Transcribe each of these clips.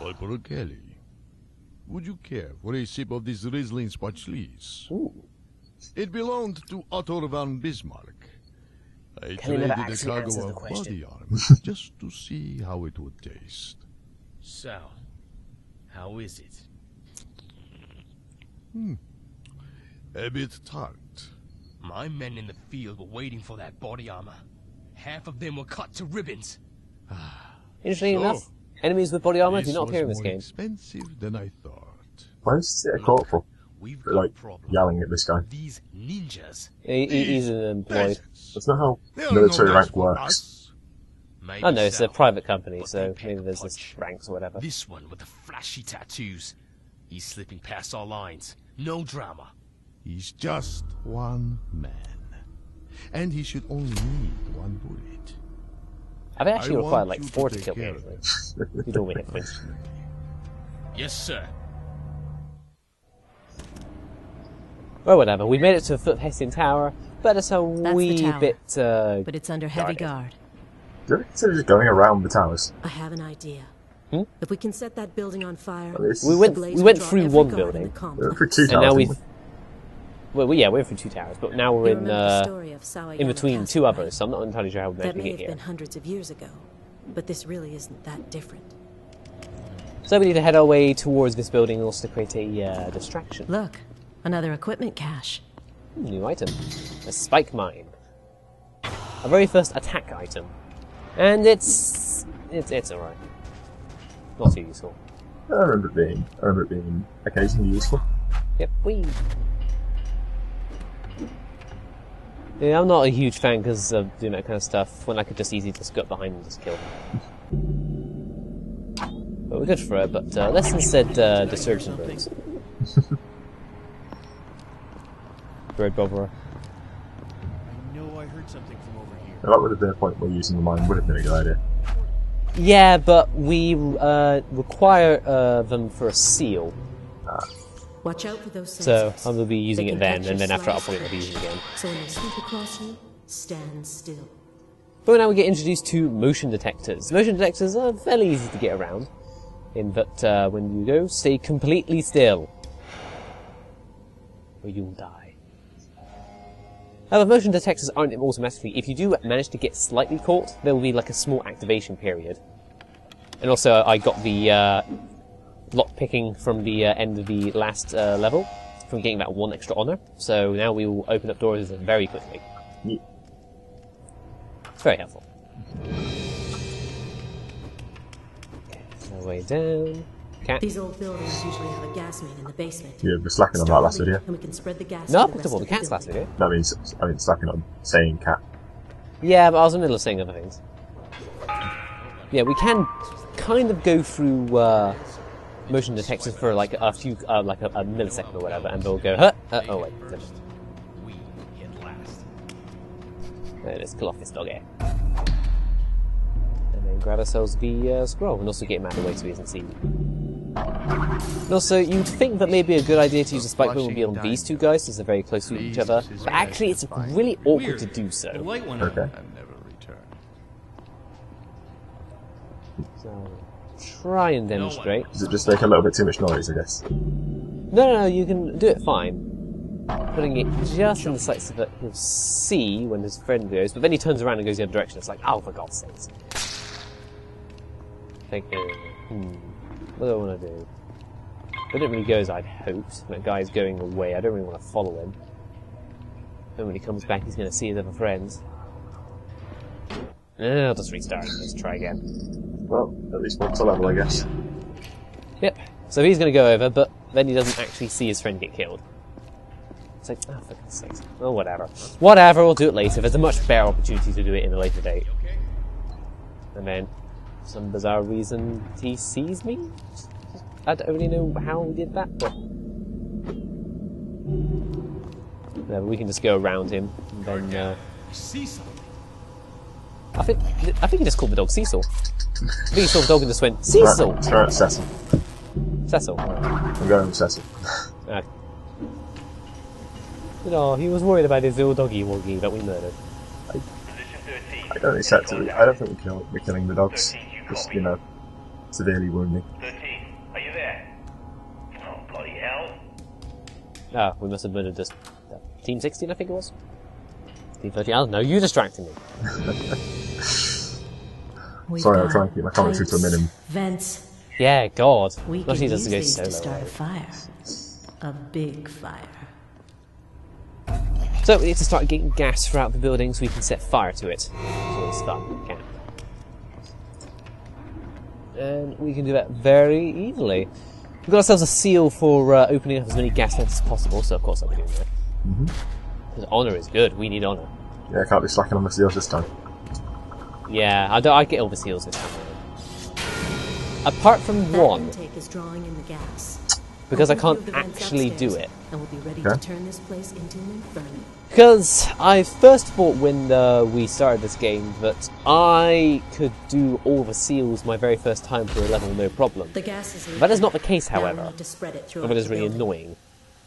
Corporal Kelly, would you care for a sip of this Riesling Spatschlis? Ooh. It belonged to Otto von Bismarck. I Kelly never traded a actually cargo answered the of question. body armor just to see how it would taste. So, how is it? A bit tart. My men in the field were waiting for that body armor. Half of them were cut to ribbons. Interesting So, enough, enemies with body armor do This not was appear in this more game. expensive than I thought. Why is it a corporal? We've got Like, a problem. yelling at this guy. These ninjas. He's an employed. Peasants. That's not how They are military no match rank for works. us. Maybe Oh no, it's a so, private company, but so they pack maybe a there's this punch. ranks or whatever. This one with the flashy tattoos. He's slipping past our lines. No drama. He's just one man. And he should only need one bullet. I've actually I required want like you to 4 to take kill me care of actually. You don't win hit points. Yes, sir. Well, whatever. We made it to the foot of Hessian Tower, but it's a the wee tower. bit, But it's under heavy guarded. guard. Do you consider just going around the towers? I have an idea. Hmm? If we can set that building on fire, Well, this- We the went blaze we will went draw through every one guard in building, the We complex. went through 2 and towers, now didn't we've... Well, yeah, we went through 2 towers, but now we're You in, remember the story of Sawayama in between Castle, 2 right? others, so I'm not entirely sure how we That managed to may get have here. been hundreds of years ago, but this really isn't that different. So we need to head our way towards this building and also to create a distraction. Look, another equipment cache. New item. A spike mine. Our very first attack item. And it's alright. Not too useful. I remember it being occasionally useful. Yep, whee! Yeah, I'm not a huge fan because of doing that kind of stuff, when I could just easily just go up behind and just kill. But we're good for it, but let's instead disturb some birds. Bird botherer. I know I heard something from over here. That would have been a point where using the mine would have been a good idea. Yeah, but we require them for a seal. Watch out for those So sensors. I will be using They it can then, catch and your then after I'll slightest probably be using it again. So when they sweep across you, stand still. But now we get introduced to motion detectors. Motion detectors are fairly easy to get around, in that when you go, stay completely still, or you'll die. However, motion detectors aren't automatically. If you do manage to get slightly caught, there will be like a small activation period. And also, I got the lock picking from the end of the last level, from getting that 1 extra honor. So now we will open up doors very quickly. Yeah. It's very helpful. Okay, our way down. Cat. These old buildings usually have a gas main in the basement. Yeah, we're slacking on that last video. And we can spread the gas No, I to the picked rest up all the of cats last building. video. That means, slacking on saying cat. Yeah, but I was in the middle of saying other things. Yeah, we can kind of go through motion detectors for like a few, like a millisecond or whatever, and they'll go, huh? Oh wait, finished. We hit last. Let's kill off this dog here. And then grab ourselves the scroll, and also get him out of the way so he isn't seen. And also, you'd think that maybe a good idea to use a spike bomb would be on these 2 guys, since they're very close to each other, but actually it's really awkward to do The so. light went Okay. on. And never return. So, try and demonstrate. Does it just make a little bit too much noise, I guess? No, you can do it fine. Putting it just in the sight so that he'll see when his friend goes, but then he turns around and goes the other direction. It's like, oh, for God's sakes. Thinking, what do I want to do? It didn't really go as I'd hoped. That guy's going away. I don't really want to follow him. And when he comes back, he's going to see his other friends. I'll just restart and just try again. Well, at least once a level, I guess. Yep. So he's going to go over, but then he doesn't actually see his friend get killed. It's like, oh, for God's sakes. Oh, whatever. Whatever, we'll do it later. There's a much better opportunity to do it in a later date. And then, for some bizarre reason, he sees me? I don't really know how we did that, but... Whatever, we can just go around him, and then, See something? I think he just called the dog Cecil. I think he saw the dog and just went, Cecil! Let's go at Cecil. Cecil. I'm going with Cecil. Okay. No, he was worried about his little doggy woggy that we murdered. I don't think we're killing the dogs. Just, severely wounding. Oh, we must have murdered this. Team 16, I think it was. Team 13. Oh, no, you distracted me. Sorry, I'll try and keep my commentary to a minimum. Vents. Yeah, God. We What can he does use to go these solo. to start a fire. A big fire. So we need to start getting gas throughout the building so we can set fire to it. So it's fun. Camp. And we can do that very easily. We've got ourselves a seal for opening up as many gas vents as possible, so of course I'll be doing that. Because honour is good. We need honour. Yeah, I can't be slacking on the seals this time. Yeah, I get all the seals this time. Apart from That one, intake is drawing in the gas. because I Open can't a few of the vents actually do upstairs, it. And we'll be ready Okay. to turn this place into an inferno. Because I first thought when we started this game that I could do all the seals my very first time through a level no problem. The gas is That is not the case, Now we however. need to spread it And throughout that is the really building. annoying.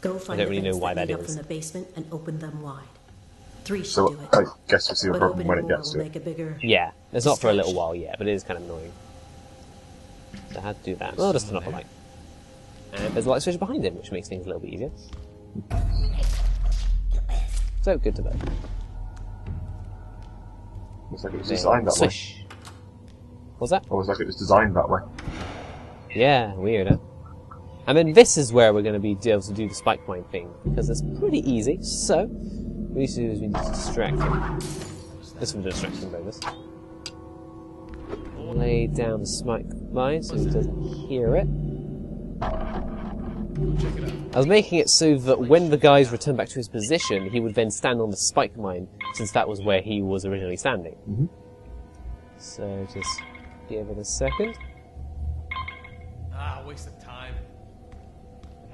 Go find don't the really know vents why that that lead up is. from the basement and open them wide. 3 should So do it. I guess we'll see the But problem when it opening more gets will to it. make a bigger... Yeah, it's not for a little distraction. while yet, but it is kind of annoying. So I had to do that. Well, I'll just turn off the light. And there's a light switch behind him, which makes things a little bit easier. So, good to know. Looks like it was designed that way. Swish. What's that? Almost like it was designed that way. Yeah, weird, huh? And then this is where we're going to be able to do the spike mine thing, because it's pretty easy. So, what we need to do is we need to distract him. This will distract him bonus. Lay down the spike mine so he doesn't hear it. I was making it so that when the guys return back to his position, he would then stand on the spike mine, since that was where he was originally standing. So just give it a second. Ah, waste of time.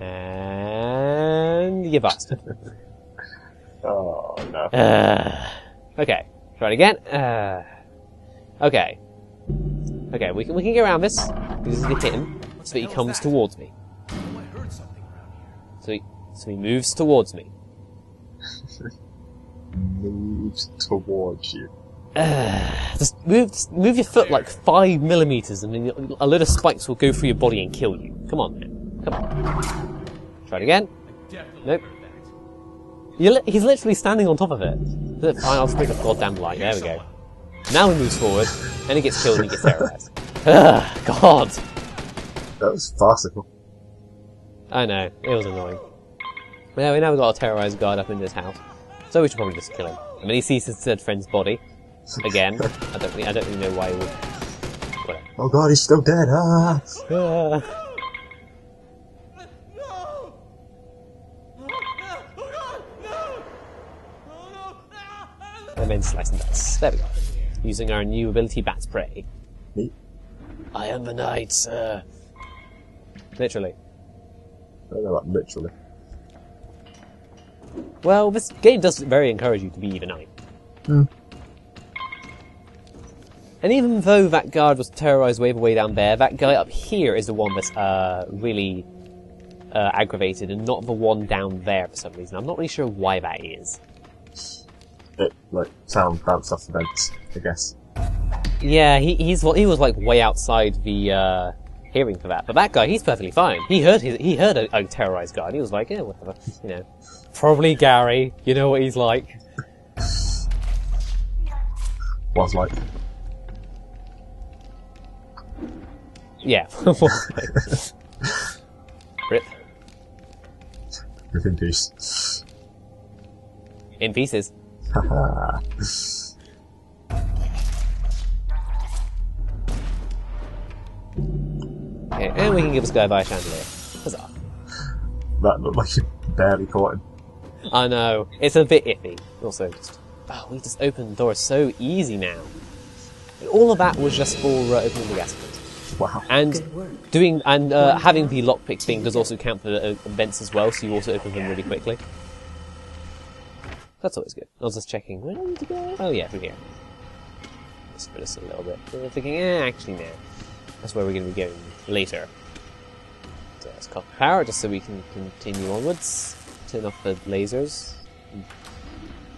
And you bust. Oh, no. Okay, try it again. Okay. Okay, we can get around this. We just need to hit him so that he comes towards me. Oh, I heard something around here. So he moves towards me. Moves towards you. Just move your foot like 5 millimeters, and then a load of spikes will go through your body and kill you. Come on, man. Come on. Try it again. Definitely Nope. heard that. He's literally standing on top of it. Fine, I'll just pick the goddamn light. There we go. Now he moves forward, and he gets killed and he gets terrorized. Ugh, God. That was farcical. I know, it was annoying. But yeah, now we've got a terrorized guard up in this house. So we should probably just kill him. I mean, he sees his dead friend's body. Again. I don't really know why he would... Whatever. Oh god, he's still dead. Ah! Ah. And then slice and dice. There we go. Using our new ability, Bat's Prey. Neat. I am the knight, sir. Literally. I don't know that literally. Well, this game does very encourage you to be the knight. And even though that guard was terrorized way the way down there, that guy up here is the one that's really aggravated, and not the one down there for some reason. I'm not really sure why that is. It, like, sound bounced off the vents, I guess. Yeah, he was like way outside the hearing for that. But that guy, he's perfectly fine. He heard a terrorized guard. He was like, yeah, whatever, you know. Probably Gary. You know what he's like. Was like. Yeah. Rip. Rip in peace. In pieces. Haha. Okay, and we can give this guy by a chandelier. Huzzah. That looked like you barely caught him. I know. It's a bit iffy. Also, we just opened the door so easy now. All of that was just for opening the gas vent. Wow. And Good work. having the lockpick thing does also count for vents as well, so you also open them really quickly. That's always good. I was just checking. Where do I need to go? Oh yeah, through here. Let's spread this a little bit. I'm thinking, actually no. That's where we're going to be going later. So let's cut the power just so we can continue onwards. Turn off the lasers.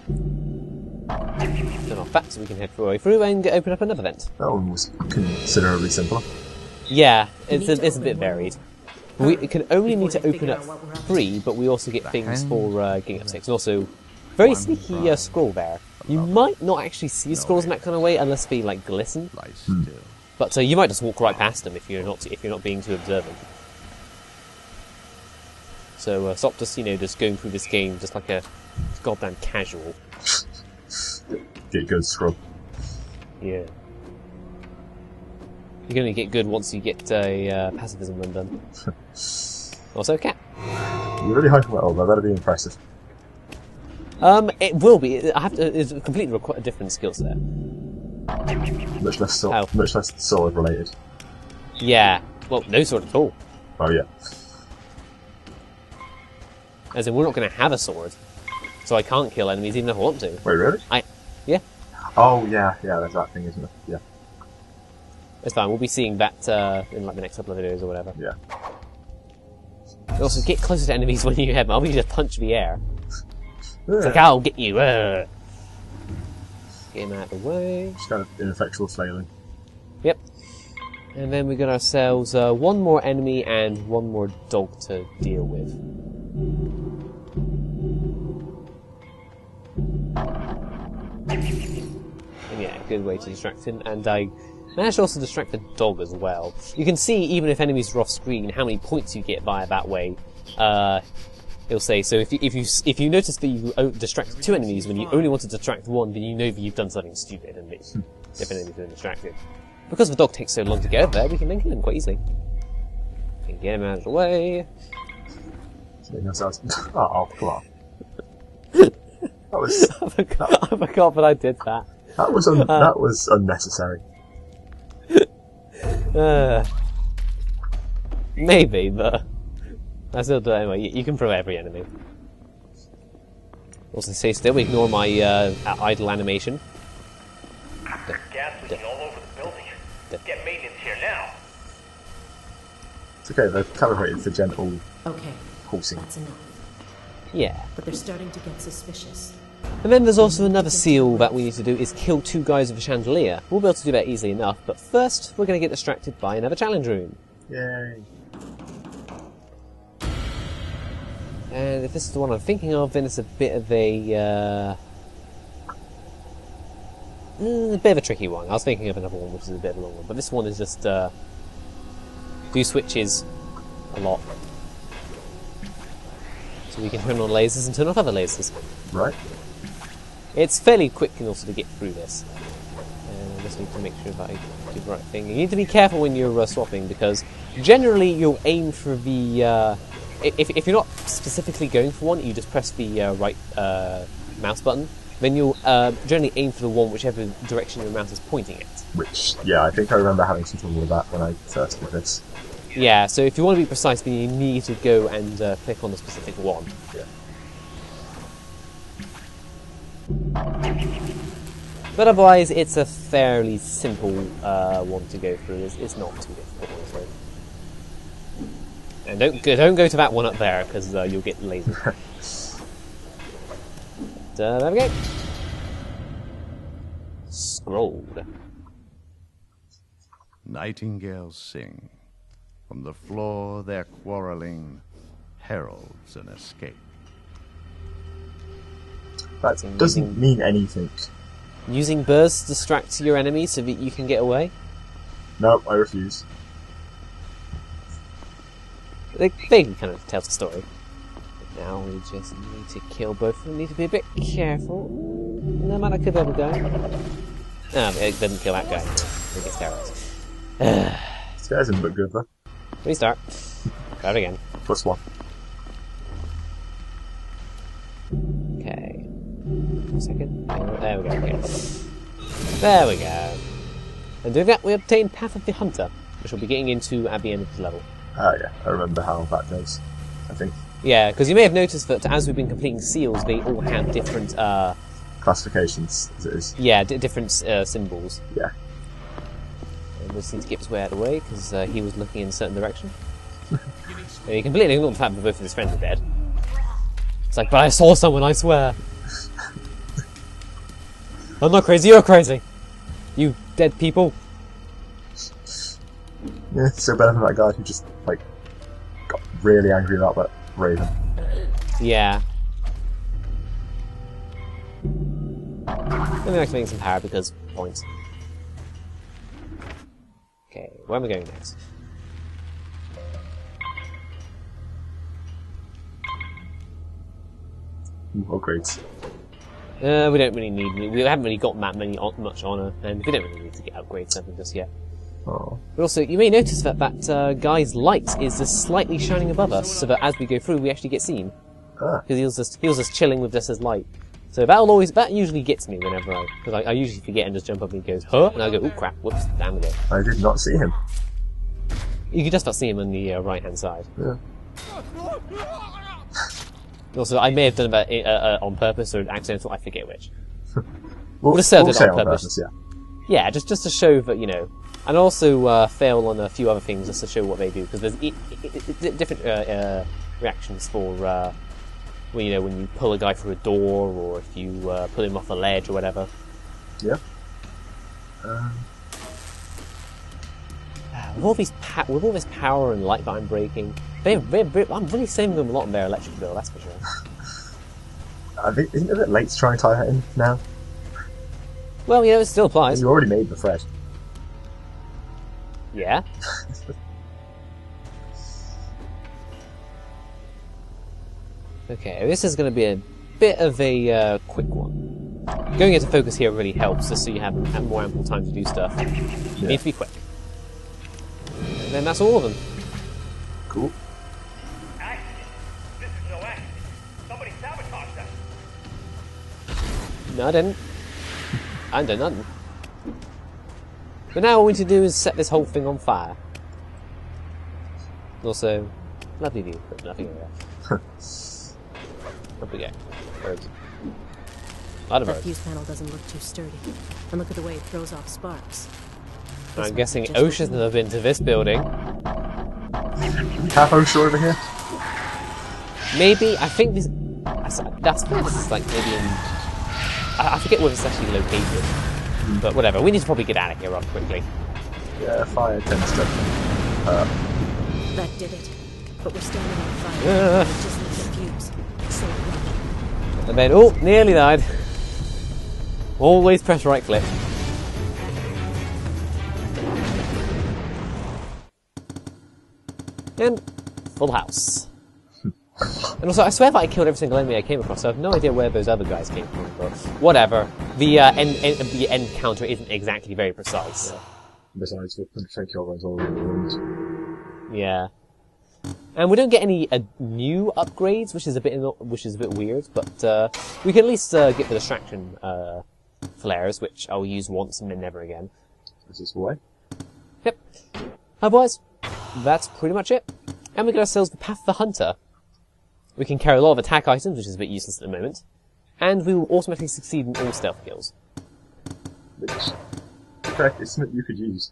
Turn off that so we can head all the way through and open up another vent. That one was considerably simpler. Yeah, it's a bit varied. We can only need to Before they open figure up out what we're up to. 3, but we also get things hand for getting up 6. And also, very one sneaky bride scroll there. You lover. might not actually see scrolls in that kind of way unless they like glisten, Lie still. but you might just walk right past them if you're not being too observant. So stop just going through this game just like a goddamn casual. Get good scrub. Yeah. You're going to get good once you get a pacifism run done. Also, cat. You're really hyping that up. That better be impressive. It will be. It's a completely a different skill set. Much less How? much less sword related. Yeah. Well, no sword at all. Oh yeah. As in, we're not going to have a sword, so I can't kill enemies even if I want to. Wait, really? Yeah. Oh yeah, yeah. There's that thing, isn't there? Yeah, It's fine. We'll be seeing that in like the next couple of videos or whatever. yeah. Also, get closer to enemies when you have them. I'll be just punch the air. It's like, Yeah. I'll get you. Get him out of the way. Just kind of ineffectual flailing. Yep. And then we got ourselves one more enemy and one more dog to deal with. And yeah, good way to distract him. And I managed to also distract the dog as well. You can see, even if enemies are off screen, how many points you get via that way. It'll say, so if you notice that you distracted 2 enemies when you only want to distract 1, then you know that you've done something stupid and it's if an enemy's been distracted. Because the dog takes so long to get over there, we can then kill him quite easily. And get him out of the way. Oh, come on. That was I forgot that I did that. that was unnecessary. Maybe, but I still do it anyway. You can throw every enemy. Also, stay still. Ignore my idle animation. Gas leaking all over the building. Get maintenance here now. It's okay. They've calibrated for gentle Okay, pulsing. that's enough. Yeah. But they're starting to get suspicious. And then there's also another seal that we need to do, is kill 2 guys with a chandelier. We'll be able to do that easily enough, but first we're going to get distracted by another challenge room. Yay! And if this is the one I'm thinking of, then it's a bit of a tricky one. I was thinking of another one which is a bit of a long one, but this one is just do switches a lot. So we can turn on lasers and turn off other lasers. Right. It's fairly quick and also to get through this. And I just need to make sure that I do the right thing. You need to be careful when you're swapping, because generally you'll aim for the... if you're not specifically going for one, you just press the right mouse button, then you'll generally aim for the one whichever direction your mouse is pointing at. Which, yeah, I think I remember having some trouble with that when I first did this. Yeah, so if you want to be precise, then you need to go and click on the specific one. Yeah. But otherwise, it's a fairly simple one to go through. It's not too difficult, honestly. And don't go to that one up there, because you'll get lasered. There we go. Scrolled. Nightingales sing. From the floor their quarreling heralds an escape. That doesn't mean anything. Using birds to distract your enemy so that you can get away? No, I refuse. They kind of tells the story. Now we just need to kill both of them. Need to be a bit careful. No man, I could ever go. No, it didn't kill that guy. He gets terrorized. This guy doesn't look good though. Restart. Try it again. +1. Okay. 1 second. There we go. Okay. There we go. And doing that, we obtain Path of the Hunter, which we'll be getting into at the end of the level. Oh yeah, I remember how that goes. I think. Yeah, because you may have noticed that as we've been completing seals, they all have different, Classifications, as it is. yeah, different symbols. Yeah. And we just need to get his way out of the way, because he was looking in a certain direction. And he completely ignored the fact that both of his friends are dead. It's like, but I saw someone, I swear. I'm not crazy, you're crazy. You dead people. Yeah, so better than that guy who just, really angry about that raven. Yeah. Maybe activating some power because points. Okay, where am I going next? Upgrades. We don't really need. We haven't really got that much honor, and we don't really need to get upgrades something just yet. Oh. But also, you may notice that guy's light is just slightly shining above us, so that as we go through, we actually get seen. Ah. Because he was just chilling with just his light. So that usually gets me whenever because I usually forget and just jump up and he goes, huh? And I go, oh crap, whoops, damn it. I did not see him. You can just about see him on the right hand side. Yeah. Also, I may have done that on purpose or accidental, I forget which. We'll just served we'll it say on purpose. yeah. Yeah, just to show that, you know. And also fail on a few other things just to show what they do, because there's different reactions for when you pull a guy through a door, or if you pull him off a ledge or whatever. Yeah. With all this power and light that I'm breaking, I'm really saving them a lot on their electric bill. That's for sure. Isn't it a bit late to try and tie that in now? Well, it still applies. You already made the thread. Yeah. Okay, this is going to be a bit of a quick one. Going into focus here really helps, just so you have more ample time to do stuff. You need to be quick. And then that's all of them. Cool. Accident. This is no accident. Somebody sabotaged us. No, I didn't. I ain't done nothing. But now all we need to do is set this whole thing on fire. Also, lovely view, but nothing area. Up we go. Birds. A lot of That birds. fuse panel doesn't look too sturdy. And look at the way it throws off sparks. I'm guessing OSHA's never been to this building. Have OSHA over here? Maybe, I think this... That's this is like maybe in... I forget where it's actually located. But whatever, we need to probably get out of here rather quickly. Yeah, fire tends to... That did it. But we're standing on fire. It just needs a fuse. So run. And then, oh, nearly died. Always press right click. And full house. And also, I swear that I killed every single enemy I came across, so I have no idea where those other guys came from, but whatever. The end counter isn't exactly very precise. Yeah. Besides, the 100% kill rate's all ruined. Yeah. And we don't get any new upgrades, which is a bit weird, but we can at least get the distraction flares, which I'll use once and then never again. This is the way. Yep. Otherwise, that's pretty much it. And we get ourselves the Path of the Hunter. We can carry a lot of attack items, which is a bit useless at the moment. And we will automatically succeed in all stealth kills. Which, in fact, it's something you could use.